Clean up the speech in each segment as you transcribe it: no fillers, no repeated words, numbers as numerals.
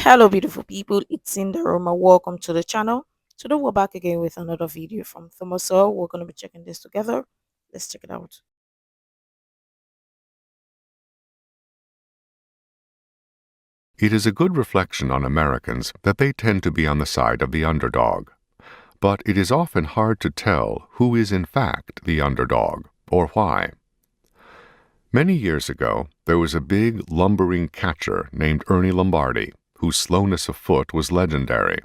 Hello, beautiful people. It's Sindafam. Welcome to the channel. Today, we're back again with another video from Sowell. We're going to be checking this together. Let's check it out. It is a good reflection on Americans that they tend to be on the side of the underdog. But it is often hard to tell who is in fact the underdog, or why. Many years ago, there was a big, lumbering catcher named Ernie Lombardi, whose slowness of foot was legendary.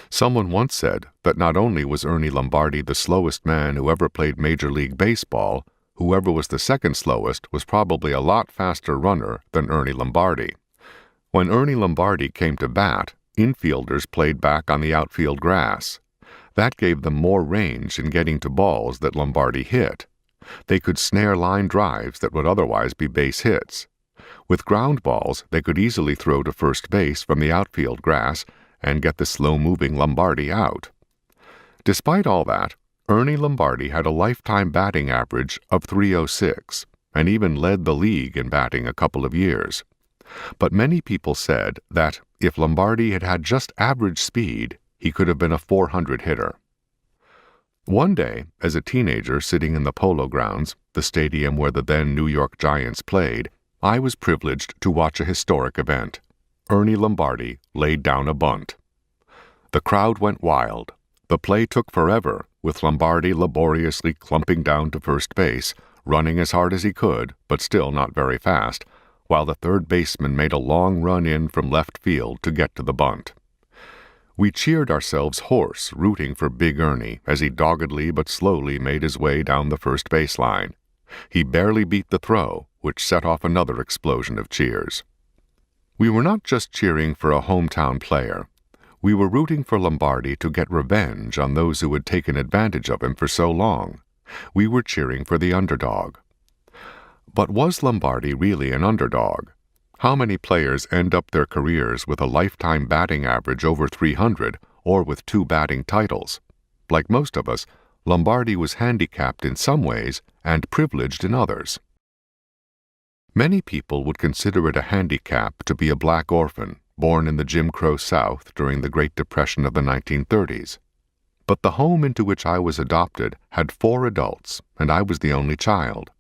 Someone once said that not only was Ernie Lombardi the slowest man who ever played Major League Baseball, whoever was the second slowest was probably a lot faster runner than Ernie Lombardi. When Ernie Lombardi came to bat, infielders played back on the outfield grass. That gave them more range in getting to balls that Lombardi hit. They could snare line drives that would otherwise be base hits. With ground balls, they could easily throw to first base from the outfield grass and get the slow-moving Lombardi out. Despite all that, Ernie Lombardi had a lifetime batting average of .306 and even led the league in batting a couple of years. But many people said that if Lombardi had had just average speed, he could have been a .400 hitter. One day, as a teenager sitting in the Polo Grounds, the stadium where the then New York Giants played, I was privileged to watch a historic event. Ernie Lombardi laid down a bunt. The crowd went wild. The play took forever, with Lombardi laboriously clumping down to first base, running as hard as he could, but still not very fast, while the third baseman made a long run in from left field to get to the bunt. We cheered ourselves hoarse, rooting for Big Ernie as he doggedly but slowly made his way down the first baseline. He barely beat the throw, which set off another explosion of cheers. We were not just cheering for a hometown player. We were rooting for Lombardi to get revenge on those who had taken advantage of him for so long. We were cheering for the underdog. But was Lombardi really an underdog? How many players end up their careers with a lifetime batting average over .300 or with 2 batting titles? Like most of us, Lombardi was handicapped in some ways and privileged in others. Many people would consider it a handicap to be a black orphan born in the Jim Crow South during the Great Depression of the 1930s. But the home into which I was adopted had 4 adults, and I was the only child.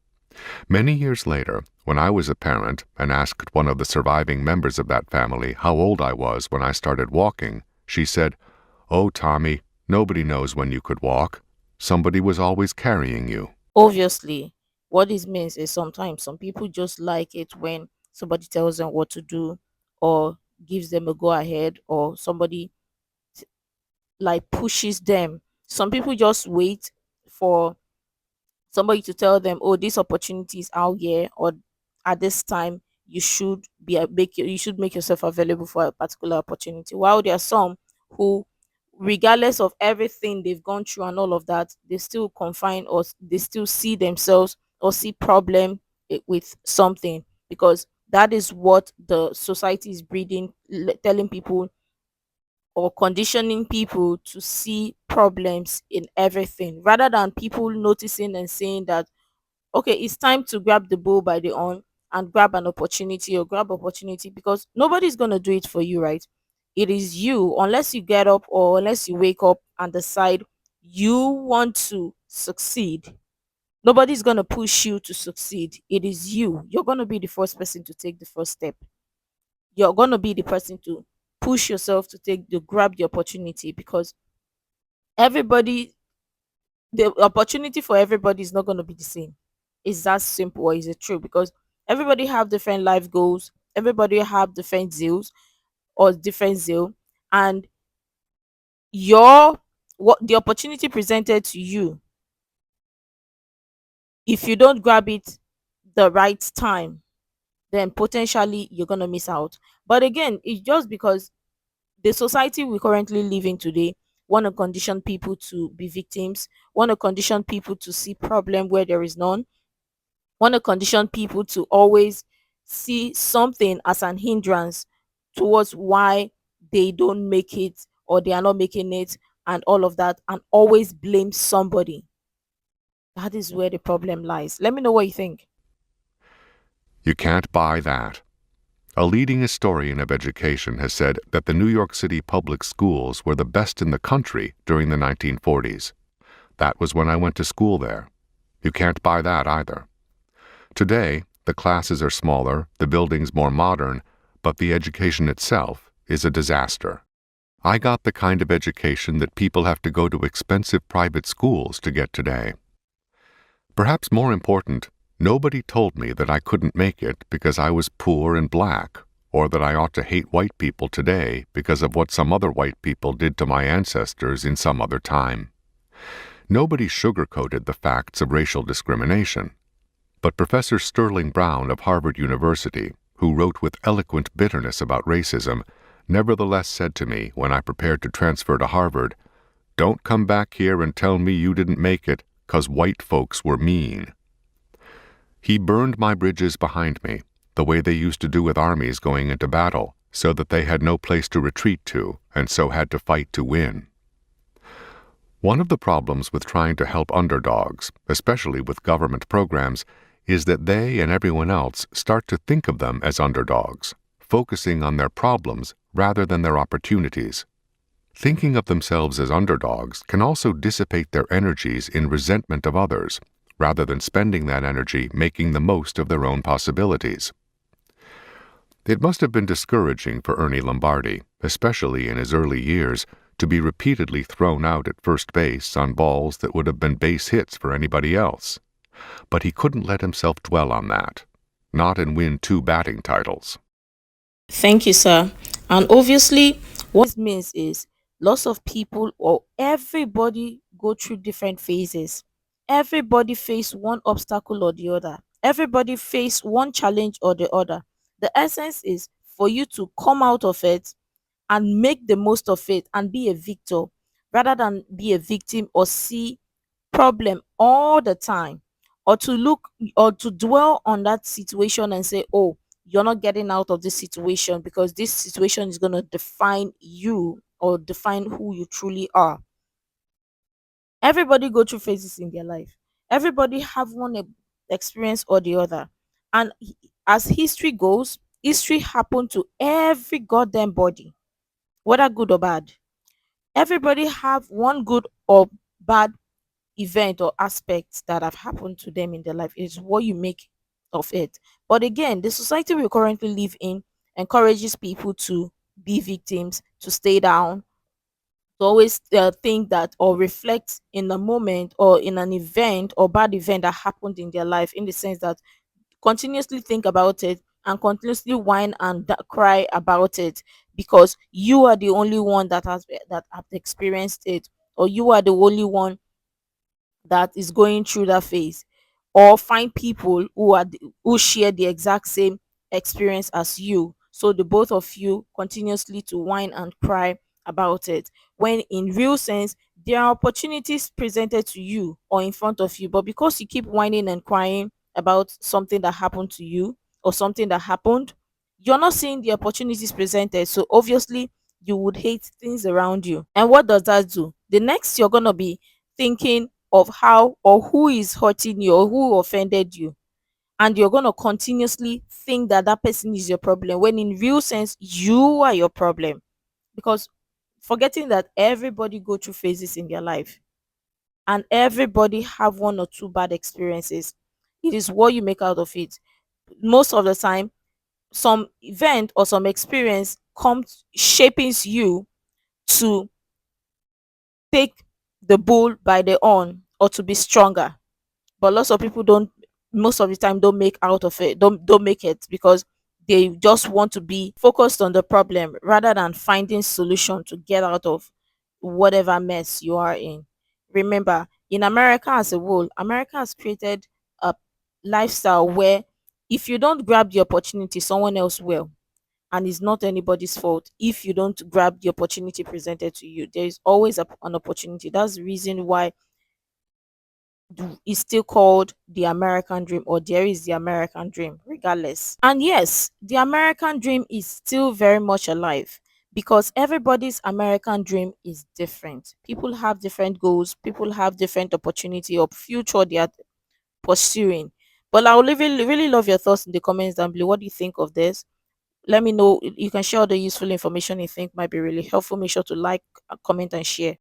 Many years later, when I was a parent and asked one of the surviving members of that family how old I was when I started walking, she said, "Oh, Tommy, nobody knows when you could walk. Somebody was always carrying you." Obviously, what this means is sometimes some people just like it when somebody tells them what to do or gives them a go ahead, or somebody like pushes them. Some people just wait for somebody to tell them, oh, this opportunity is out here, or at this time you should you should make yourself available for a particular opportunity. While there are some who, regardless of everything they've gone through and all of that, they still confine, or they still see themselves or see problem with something, because that is what the society is breeding, telling people or conditioning people to see problems in everything, rather than people noticing and saying that, okay, it's time to grab the bull by the horn and grab an opportunity, or grab opportunity, because nobody's going to do it for you, right? It is you, unless you get up or unless you wake up and decide you want to succeed. Nobody's going to push you to succeed. It is you. You're going to be the first person to take the first step. You're going to be the person to push yourself to grab the opportunity, because everybody, the opportunity for everybody is not going to be the same. Is that simple, or is it true? Because everybody have different life goals, everybody have different zeals or different zeal, and your what the opportunity presented to you, if you don't grab it the right time, then potentially you're gonna miss out. But again, it's just because the society we currently live in today want to condition people to be victims, want to condition people to see problem where there is none, want to condition people to always see something as an hindrance towards why they don't make it, or they are not making it, and all of that, and always blame somebody. That is where the problem lies. Let me know what you think. You can't buy that. A leading historian of education has said that the New York City public schools were the best in the country during the 1940s. That was when I went to school there. You can't buy that either. Today, the classes are smaller, the buildings more modern, but the education itself is a disaster. I got the kind of education that people have to go to expensive private schools to get today. Perhaps more important, nobody told me that I couldn't make it because I was poor and black, or that I ought to hate white people today because of what some other white people did to my ancestors in some other time. Nobody sugarcoated the facts of racial discrimination. But Professor Sterling Brown of Harvard University, who wrote with eloquent bitterness about racism, nevertheless said to me when I prepared to transfer to Harvard, "Don't come back here and tell me you didn't make it 'cause white folks were mean." He burned my bridges behind me, the way they used to do with armies going into battle, so that they had no place to retreat to, and so had to fight to win. One of the problems with trying to help underdogs, especially with government programs, is that they and everyone else start to think of them as underdogs, focusing on their problems rather than their opportunities. Thinking of themselves as underdogs can also dissipate their energies in resentment of others, rather than spending that energy making the most of their own possibilities. It must have been discouraging for Ernie Lombardi, especially in his early years, to be repeatedly thrown out at first base on balls that would have been base hits for anybody else. But he couldn't let himself dwell on that, not and win 2 batting titles. Thank you, sir. And obviously, what this means is lots of people or everybody go through different phases. Everybody face one obstacle or the other. Everybody face one challenge or the other. The essence is for you to come out of it and make the most of it and be a victor rather than be a victim or see problem all the time, or to look or to dwell on that situation and say, oh, you're not getting out of this situation because this situation is going to define you or define who you truly are. Everybody go through phases in their life. Everybody have one experience or the other. And as history goes, history happened to every goddamn body, whether good or bad. Everybody have one good or bad event or aspects that have happened to them in their life. It's what you make of it. But again, the society we currently live in encourages people to be victims, to stay down, to always think that or reflect in the moment or in an event or bad event that happened in their life, in the sense that continuously think about it and continuously whine and cry about it because you are the only one that have experienced it, or you are the only one that is going through that phase, or find people who share the exact same experience as you, so the both of you continuously to whine and cry about it, when in real sense there are opportunities presented to you or in front of you, but because you keep whining and crying about something that happened to you or something that happened, you're not seeing the opportunities presented, so obviously you would hate things around you. And what does that do? The next you're going to be thinking of how or who is hurting you or who offended you, and you're going to continuously think that that person is your problem, when in real sense you are your problem, because forgetting that everybody go through phases in their life and everybody have one or two bad experiences. It is what you make out of it. Most of the time some event or some experience comes shaping you to take the bull by the horn or to be stronger. But lots of people don't, most of the time don't make out of it, don't make it, because they just want to be focused on the problem rather than finding solution to get out of whatever mess you are in. Remember, in America as a whole, America has created a lifestyle where if you don't grab the opportunity, someone else will, and it's not anybody's fault if you don't grab the opportunity presented to you. There is always an opportunity. That's the reason why is still called the American dream, or there is the American dream, regardless. And yes, the American dream is still very much alive because everybody's American dream is different. People have different goals, people have different opportunity or future they are pursuing. But I would really, really love your thoughts in the comments down below. What do you think of this? Let me know. You can share all the useful information you think might be really helpful. Make sure to like, comment, and share.